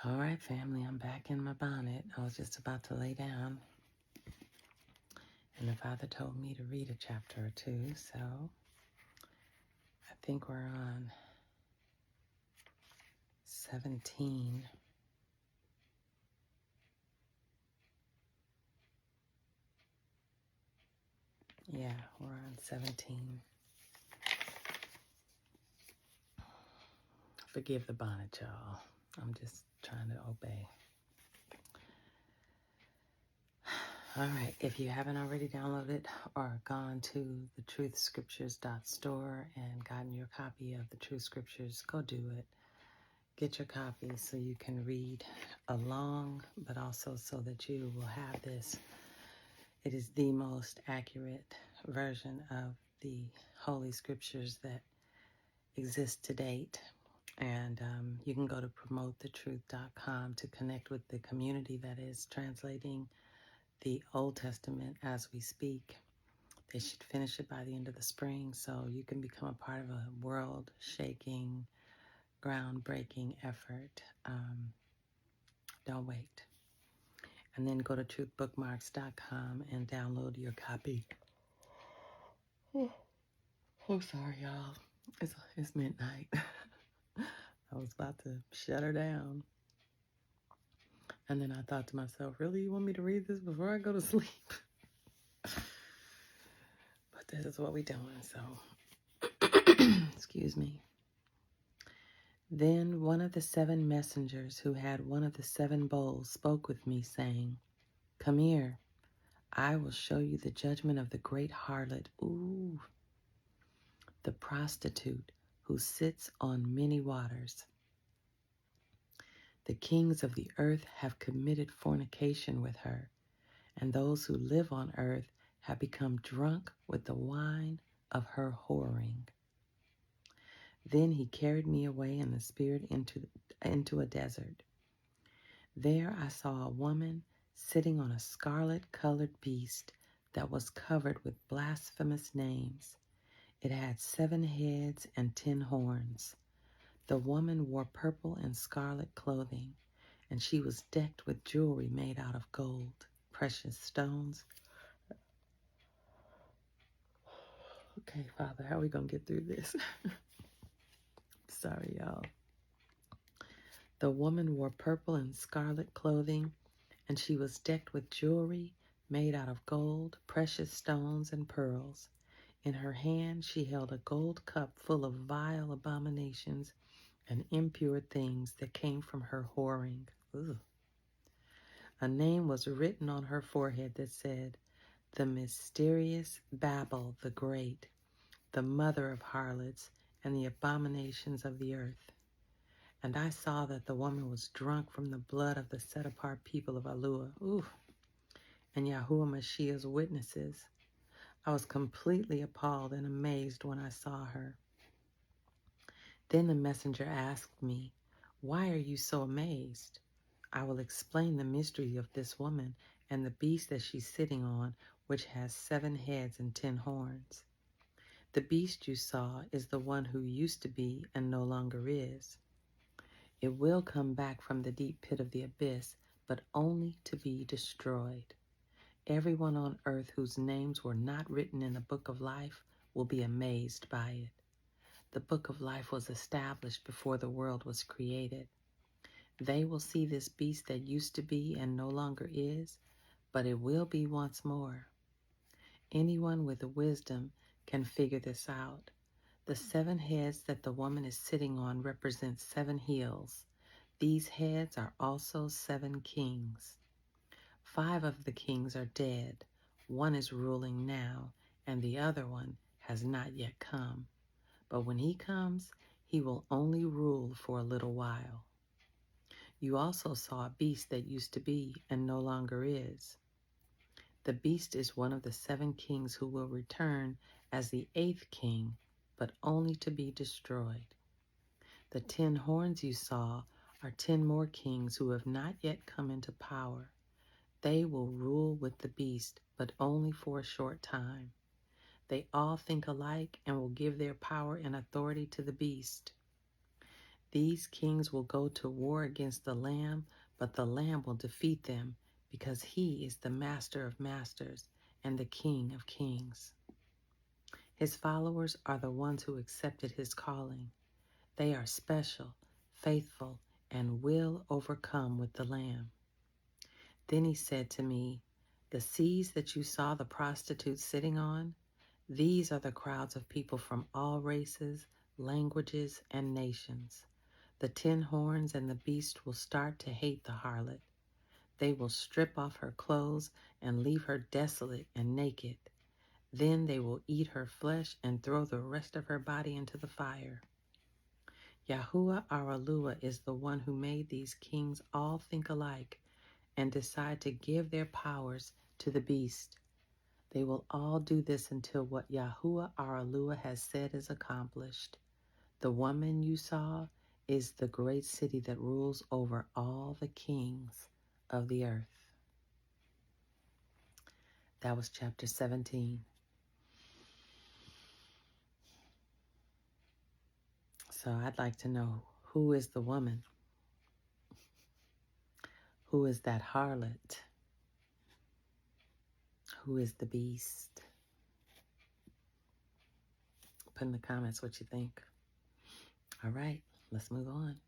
All right, family, I'm back in my bonnet. I was just about to lay down, and the Father told me to read a chapter or two, so I think we're on 17. Yeah, we're on 17. Forgive the bonnet, y'all. I'm just trying to obey. All right, if you haven't already downloaded or gone to the Truthscriptures.store and gotten your copy of the Truth Scriptures, go do it. Get your copy so you can read along, but also so that you will have this. It is the most accurate version of the Holy Scriptures that exist to date. And you can go to promothetruth.com to connect with the community that is translating the Old Testament as we speak. They should finish it by the end of the spring, so you can become a part of a world-shaking, groundbreaking effort. Don't wait. And then go to bookmarks.com and download your copy. Oh, sorry, y'all. It's midnight. I was about to shut her down. And then I thought to myself, really, you want me to read this before I go to sleep? But this is what we're doing, so excuse me. Then one of the 7 messengers who had one of the 7 bowls spoke with me, saying, "Come here, I will show you the judgment of the great harlot, the prostitute who sits on many waters. The kings of the earth have committed fornication with her, and those who live on earth have become drunk with the wine of her whoring." Then he carried me away in the spirit into a desert. There I saw a woman sitting on a scarlet-colored beast that was covered with blasphemous names. It had 7 heads and 10 horns. The woman wore purple and scarlet clothing, and she was decked with jewelry made out of gold, precious stones. Okay, Father, how are we going to get through this? Sorry, y'all. The woman wore purple and scarlet clothing, and she was decked with jewelry made out of gold, precious stones, and pearls. In her hand she held a gold cup full of vile abominations and impure things that came from her whoring. Ugh. A name was written on her forehead that said, "The mysterious Babel the Great, the mother of harlots and the abominations of the earth." And I saw that the woman was drunk from the blood of the set-apart people of Alua, and Yahuwah Mashiach's witnesses. I was completely appalled and amazed when I saw her. Then the messenger asked me, "Why are you so amazed? I will explain the mystery of this woman and the beast that she's sitting on, which has 7 heads and 10 horns. The beast you saw is the one who used to be and no longer is. It will come back from the deep pit of the abyss, but only to be destroyed. Everyone on earth whose names were not written in the book of life will be amazed by it. The book of life was established before the world was created. They will see this beast that used to be and no longer is, but it will be once more. Anyone with wisdom can figure this out. The 7 heads that the woman is sitting on represent 7 hills. These heads are also 7 kings. 5 of the kings are dead. 1 is ruling now, and the other one has not yet come. But when he comes, he will only rule for a little while. You also saw a beast that used to be and no longer is. The beast is one of the 7 kings who will return as the 8th king, but only to be destroyed. The 10 horns you saw are 10 more kings who have not yet come into power. They will rule with the beast, but only for a short time. They all think alike and will give their power and authority to the beast. These kings will go to war against the Lamb, but the Lamb will defeat them because he is the Master of masters and the King of kings. His followers are the ones who accepted his calling. They are special, faithful, and will overcome with the Lamb. Then he said to me, "The seas that you saw the prostitutes sitting on, these are the crowds of people from all races, languages, and nations. The 10 horns and the beast will start to hate the harlot. They will strip off her clothes and leave her desolate and naked. Then they will eat her flesh and throw the rest of her body into the fire." Yahuwah our Eluah is the one who made these kings all think alike and decide to give their powers to the beast. They will all do this until what Yahuwah our Eluah has said is accomplished. The woman you saw is the great city that rules over all the kings of the earth. That was chapter 17. So I'd like to know, who is the woman? Who is that harlot? Who is the beast? Put in the comments what you think. All right, let's move on.